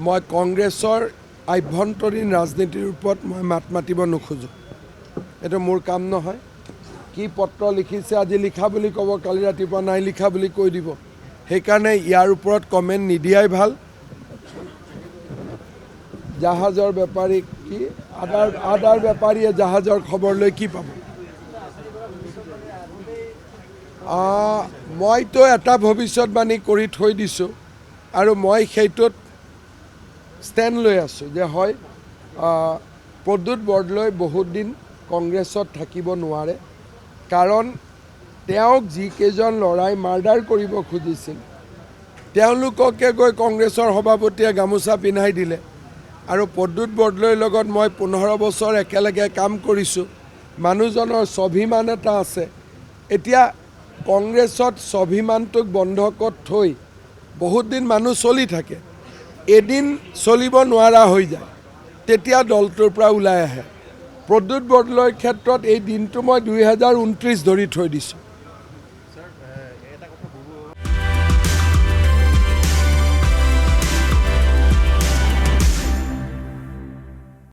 মই কংগ্ৰেছৰ আভ্যন্তৰীণ ৰাজনীতিৰ ওপৰত মই মাত মাতিব নোখোজোঁ। এইটো মোৰ কাম নহয়। কি পত্ৰ লিখিছে, আজি লিখা বুলি ক'ব, কালি ৰাতিপুৱা নাই লিখা বুলি কৈ দিব। সেইকাৰণে ইয়াৰ ওপৰত কমেণ্ট নিদিয়াই ভাল। জাহাজৰ বেপাৰী কি আদাৰ বেপাৰীয়ে জাহাজৰ খবৰ লৈ কি পাব? মইতো এটা ভৱিষ্যতবাণী কৰি থৈ দিছোঁ আৰু মই সেইটোত ষ্টেণ্ড লৈ আছোঁ যে হয় প্ৰদ্যুৎ বৰদলৈ বহুত দিন কংগ্ৰেছত থাকিব নোৱাৰে, কাৰণ তেওঁক যিকেইজন ল'ৰাই মাৰ্ডাৰ কৰিব খুজিছিল তেওঁলোককে গৈ কংগ্ৰেছৰ সভাপতিয়ে গামোচা পিন্ধাই দিলে। আৰু প্ৰদ্যুৎ বৰদলৈৰ লগত মই 15 বছৰ একেলগে কাম কৰিছোঁ। মানুহজনৰ স্বাভিমান এটা আছে। এতিয়া কংগ্ৰেছত স্বাভিমানটোক বন্ধকত থৈ বহুত দিন মানুহ চলি থাকে, এদিন চলিব নোৱাৰা হৈ যায়, তেতিয়া দলটোৰ পৰা ওলাই আহে। প্ৰদ্যুৎ বৰদলৈৰ ক্ষেত্ৰত এই দিনটো মই 2029 ধৰি থৈ দিছোঁ।